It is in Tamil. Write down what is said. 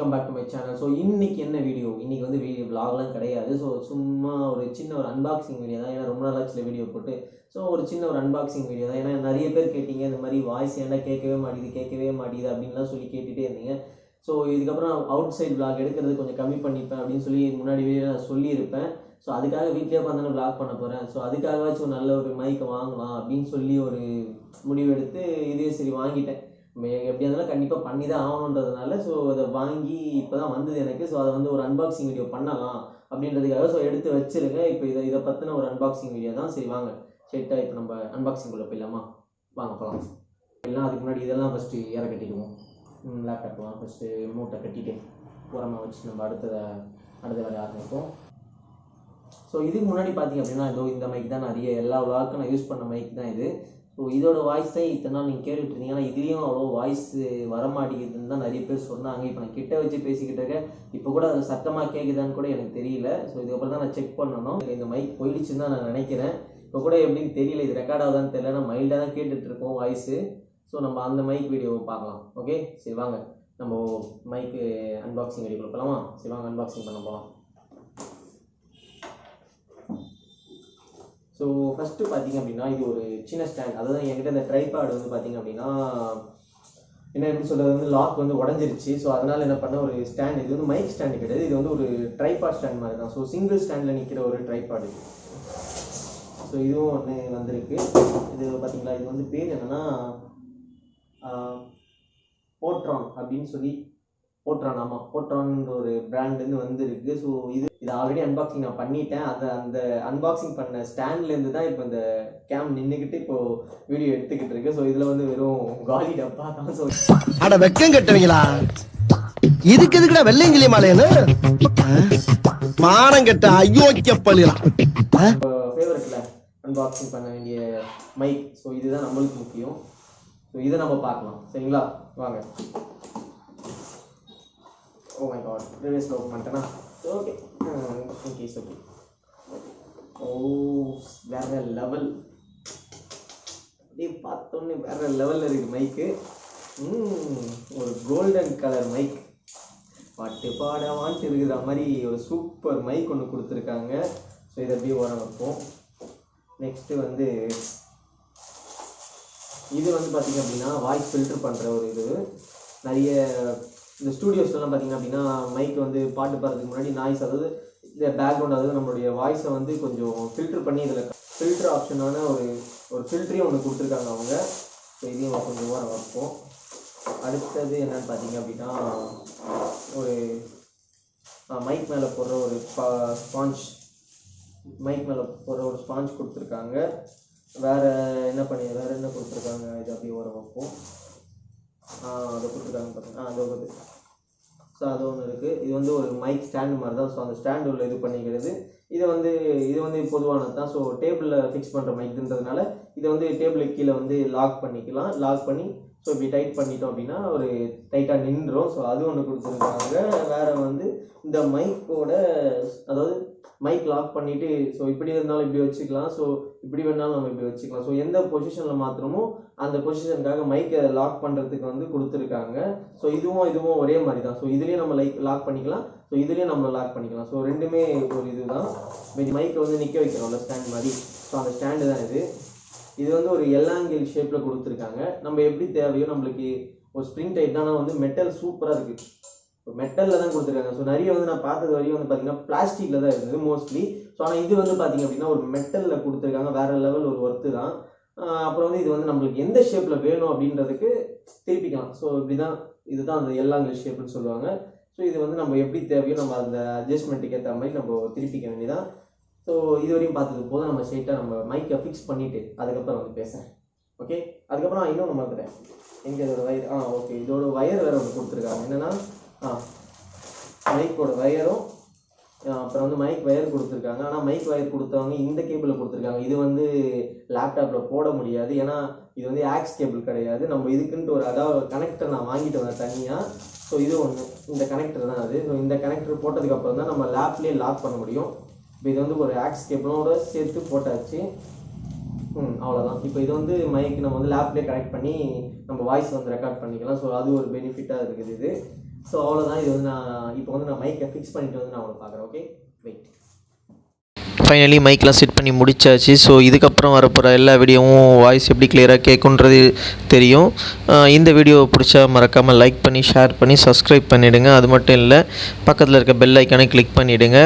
Welcome back to my channel. So இன்னைக்கு என்ன வீடியோ, இன்னைக்கு வந்து vlogலாம் கிடையாது. ஸோ சும்மா ஒரு சின்ன ஒரு அன்பாக்சிங் வீடியோ தான். ஏன்னா ரொம்ப நாளாச்சுல வீடியோ போட்டு. ஸோ ஒரு சின்ன ஒரு அன்பாக்சிங் வீடியோ தான். ஏன்னா நிறைய பேர் கேட்டீங்க இந்த மாதிரி வாய்ஸ் ஏன்டா கேட்கவே மாட்டேங்குது அப்படின்லாம் சொல்லி கேட்டுகிட்டே இருந்தீங்க. ஸோ இதுக்கப்புறம் அவுட் சைட் vlog எடுக்கிறது கொஞ்சம் கம்மி பண்ணிப்பேன் அப்படின்னு சொல்லி முன்னாடி வீடியோ நான் சொல்லியிருப்பேன். ஸோ அதுக்காக வீட்டிலே உட்காந்து vlog பண்ண போகிறேன். ஸோ அதுக்காகவாச்சும் நல்ல ஒரு மைக்கை வாங்கலாம் அப்படின்னு சொல்லி ஒரு முடிவு எடுத்து இதே சரி வாங்கிட்டேன். எப்படியா இருந்தாலும் கண்டிப்பாக பண்ணி தான் ஆகணுன்றதுனால ஸோ அதை வாங்கி இப்போ தான் வந்தது எனக்கு. ஸோ அதை வந்து ஒரு அன்பாக்சிங் வீடியோ பண்ணலாம் அப்படின்றதுக்காக ஸோ எடுத்து வச்சுருங்க. இப்போ இதை பற்றின ஒரு அன்பாக்சிங் வீடியோ தான். சரி வாங்க ஸ்ட்ரெயிட்டாக இப்போ நம்ம அன்பாக்சிங்குள்ளே போயிடலாமா? வாங்க போகலாம். எல்லாம் அதுக்கு முன்னாடி இதெல்லாம் ஃபஸ்ட்டு ஏற கட்டிடுவோம். லேப்டாப்லாம் ஃபஸ்ட்டு மூட்டை கட்டிட்டு உரமாக வச்சு நம்ம அடுத்த வேலை ஆரம்பிப்போம். ஸோ இதுக்கு முன்னாடி பார்த்தீங்க அப்படின்னா இந்த மைக் தான் நிறைய எல்லா விளாக்கும் நான் யூஸ் பண்ண மைக் தான் இது. ஸோ இதோட வாய்ஸ் தான் இத்தனை நாள் நீங்கள் கேட்டுட்ருந்தீங்க. ஆனால் இதுலேயும் அவ்வளோ வாய்ஸ் வரமாட்டேங்குதுன்னு தான் நிறைய பேர் சொன்னாங்க. இப்போ நான் கிட்ட வச்சு பேசிக்கிட்டு இருக்கேன். இப்போ கூட அது சத்தமாக கேட்குதான்னு கூட எனக்கு தெரியல. ஸோ இதுக்கப்புறம் தான் நான் செக் பண்ணணும். இந்த மைக் போயிடுச்சுன்னு தான் நான் நினைக்கிறேன். இப்போ கூட எப்படின்னு தெரியல, இது ரெக்கார்ட் ஆகுதான்னு தெரியல. நான் மைல்டாக தான் கேட்டுட்ருக்கோம் வாய்ஸு. ஸோ நம்ம அந்த மைக் வீடியோவை பார்க்கலாம். ஓகே சரி வாங்க நம்ம மைக்கு அன்பாக்சிங் வீடியோ கொடுக்கலாமா? சரி வாங்க அன்பாக்சிங் பண்ண போகலாம். ஸோ ஃபஸ்ட்டு பார்த்தீங்க அப்படின்னா இது ஒரு சின்ன ஸ்டாண்ட். அதாவது என்கிட்ட இந்த ட்ரைபாட் வந்து பார்த்தீங்க அப்படின்னா என்ன எப்படி சொல்கிறது வந்து லாக் வந்து உடஞ்சிருச்சு. ஸோ அதனால் என்ன பண்ண ஒரு ஸ்டாண்ட், இது வந்து மைக் ஸ்டாண்டு கிடையாது, இது வந்து ஒரு ட்ரைபாட் ஸ்டாண்ட் மாதிரி தான். ஸோ சிங்கிள் ஸ்டாண்டில் நிற்கிற ஒரு ட்ரைபாட் இது. ஸோ இதுவும் ஒன்று வந்திருக்கு. இது பார்த்தீங்களா, இது வந்து பேர் என்னென்னா போட்ரான் அப்படின்னு சொல்லி போட்ரான், ஆமாம் போட்ரான்ற ஒரு பிராண்ட்லேருந்து வந்துருக்கு. ஸோ இது ஆல்ரெடி அன்பாக்சிங் நான் பண்ணிட்டேன். அந்த அன்பாக்சிங் பண்ண ஸ்டாண்ட்லேருந்து தான் இப்போ இந்த கேம் நின்றுக்கிட்டு இப்போது வீடியோ எடுத்துக்கிட்டு இருக்கு. ஸோ இதில் வந்து வெறும் காலி டப்பா தான். ஸோ அட வெக்கம் கட்டுவீங்களா, இதுக்கு எதுக்குடா வெள்ளையங்கிலி மாலையன்னு மானம் கட்ட அயோக்கிய பள்ளிலாம் ஃபேவரட்டில் அன்பாக்சிங் பண்ண வேண்டிய மைக். ஸோ இதுதான் நம்மளுக்கு முக்கியம். ஸோ இதை நம்ம பார்க்கலாம் சரிங்களா? வாங்க. Oh my God, reverse open பண்ணிட்டேனா? Okay okay okay. ஓ வேற லெவல், அப்படியே பார்த்தோன்னே வேற லெவலில் இருக்குது மைக்கு. ஒரு கோல்டன் கலர் மைக், பாட்டு பாடவான்ட்டு இருக்கிற மாதிரி ஒரு சூப்பர் மைக் ஒன்று கொடுத்துருக்காங்க. ஸோ இதை அப்படியே ஓரம் வைப்போம். நெக்ஸ்ட்டு வந்து இது வந்து பார்த்திங்க அப்படின்னா வாய்ஸ் ஃபில்ட்ரு பண்ணுற ஒரு இது. நிறைய இந்த ஸ்டூடியோஸ்லாம் பார்த்திங்க அப்படின்னா மைக் வந்து பாட்டு பாடுறதுக்கு முன்னாடி நாய்ஸ், அதாவது இந்த பேக்ரவுண்ட், அதாவது நம்மளுடைய வாய்ஸை வந்து கொஞ்சம் ஃபில்ட்ரு பண்ணி இதில் ஃபில்ட்ரு ஆப்ஷனான ஒரு ஃபில்ட்ரையும் ஒன்று கொடுத்துருக்காங்க அவங்க. ஸோ இதையும் கொஞ்சம் ஓரம் வைப்போம். அடுத்தது என்னென்னு பார்த்திங்க அப்படின்னா ஒரு மைக் மேலே போடுற ஒரு ஸ்பாஞ்ச், மைக் மேலே போடுற ஒரு ஸ்பாஞ்ச் கொடுத்துருக்காங்க. வேறு என்ன கொடுத்துருக்காங்க, இது அப்படியே ஓரம் வைப்போம். அதை கொடுத்துருக்காங்க பார்த்தீங்கன்னா அது ஒரு. ஸோ அது ஒன்று இருக்குது. இது வந்து ஒரு மைக் ஸ்டாண்டு மாதிரி தான். ஸோ அந்த ஸ்டாண்டு உள்ள இது பண்ணிக்கிறது. இது வந்து பொதுவானது தான். ஸோ டேபிளில் ஃபிக்ஸ் பண்ணுற மைக்குன்றதுனால இதை வந்து டேபிளுக்கு கீழே வந்து லாக் பண்ணிக்கலாம். லாக் பண்ணி ஸோ இப்படி டைட் பண்ணிட்டோம் அப்படின்னா ஒரு டைட்டாக நின்றுடும். ஸோ அது ஒன்று கொடுத்துருக்காங்க. வேறு வந்து இந்த மைக்கோட, அதாவது மைக் லாக் பண்ணிவிட்டு ஸோ இப்படி இருந்தாலும் இப்படி வச்சுக்கலாம். ஸோ இப்படி வேணாலும் நம்ம இப்படி வச்சுக்கலாம். ஸோ எந்த பொசிஷனில் மாத்திரமோ அந்த பொசிஷனுக்காக மைக்கை லாக் பண்ணுறதுக்கு வந்து கொடுத்துருக்காங்க. ஸோ இதுவும் ஒரே மாதிரி தான். ஸோ இதுலேயும் நம்ம லாக் பண்ணிக்கலாம், ஸோ இதுலேயும் நம்ம லாக் பண்ணிக்கலாம். ஸோ ரெண்டுமே ஒரு இது தான். மைக்கை வந்து நிற்க வைக்கிறோம்ல ஸ்டாண்ட் மாதிரி, ஸோ அந்த ஸ்டாண்டு தான் இது. இது வந்து ஒரு எல்லாங்கில் ஷேப்பில் கொடுத்துருக்காங்க. நம்ம எப்படி தேவையோ நம்மளுக்கு ஒரு ஸ்ப்ரிங் டைப் தான். வந்து மெட்டல் சூப்பராக இருக்குது, மெட்டலில் தான் கொடுத்துருக்காங்க. ஸோ நிறைய வந்து நான் பார்த்தது வரையும் வந்து பார்த்திங்கன்னா பிளாஸ்டிக்கில் தான் இருக்குது மோஸ்ட்லி. ஸோ ஆனால் இது வந்து பார்த்திங்க அப்படின்னா ஒரு மெட்டலில் கொடுத்துருக்காங்க. வேறு லெவல் ஒரு ஒர்த்து தான். அப்புறம் வந்து இது வந்து நம்மளுக்கு எந்த ஷேப்பில் வேணும் அப்படின்றதுக்கு திருப்பிக்கலாம். ஸோ இப்படி தான், இதுதான் அந்த எல்லாங்கில் ஷேப்புன்னு சொல்லுவாங்க. ஸோ இது வந்து நம்ம எப்படி தேவையோ நம்ம அந்த அட்ஜஸ்ட்மெண்ட்டுக்கு ஏற்ற மாதிரி நம்ம திருப்பிக்க வேண்டியதான். ஸோ இது வரையும் பார்த்தது போதும். நம்ம ஸ்ட்ரெயிட்டாக நம்ம மைக்கை ஃபிக்ஸ் பண்ணிவிட்டு அதுக்கப்புறம் வந்து பேசுகிறேன். ஓகே, அதுக்கப்புறம் இன்னும் நம்ம பார்க்குறேன் எங்கே இதோட வயர். ஓகே, இதோட வயர் வேறு ஒன்று கொடுத்துருக்காங்க. என்னென்னா மைக்கோட வயரும், அப்புறம் வந்து மைக் வயர் கொடுத்துருக்காங்க. ஆனால் மைக் வயர் கொடுத்தவங்க இந்த கேபிளில் கொடுத்துருக்காங்க. இது வந்து லேப்டாப்பில் போட முடியாது, ஏன்னா இது வந்து ஆக்ஸ் கேபிள் கிடையாது. நம்ம இதுக்குன்ட்டு ஒரு அதாவது கனெக்டர் நான் வாங்கிட்டு வந்தேன் தனியாக. ஸோ இது ஒன்று, இந்த கனெக்டர் தான் அது. ஸோ இந்த கனெக்டர் போட்டதுக்கப்புறம் தான் நம்ம லேப்லேயே லாக் பண்ண முடியும். இப்போ இது வந்து ஒரு ஆக்ஸ் கேபிளோட சேர்த்து போட்டாச்சு. அவ்வளோதான். இப்போ இது வந்து மைக் நம்ம வந்து லேப்லேயே கனெக்ட் பண்ணி நம்ம வாய்ஸ் வந்து ரெக்கார்ட் பண்ணிக்கலாம். ஸோ அது ஒரு பெனிஃபிட்டாக இருக்குது இது. ஸோ அவ்வளோதான். இது வந்து நான் இப்போ வந்து நான் மைக்கை ஃபிக்ஸ் பண்ணிட்டு வந்து நான் உங்களுக்கு பார்க்குறேன். Okay, wait. ஃபைனலி மைக்லாம் செட் பண்ணி முடிச்சாச்சு. ஸோ இதுக்கப்புறம் வரப்போகிற எல்லா வீடியோவும் வாய்ஸ் எப்படி கிளியராக கேட்குன்றது தெரியும். இந்த வீடியோ பிடிச்சா மறக்காமல் லைக் பண்ணி ஷேர் பண்ணி சப்ஸ்கிரைப் பண்ணிவிடுங்க. அது மட்டும் இல்லை, பக்கத்தில் இருக்க பெல் ஐக்கானை கிளிக் பண்ணிவிடுங்க.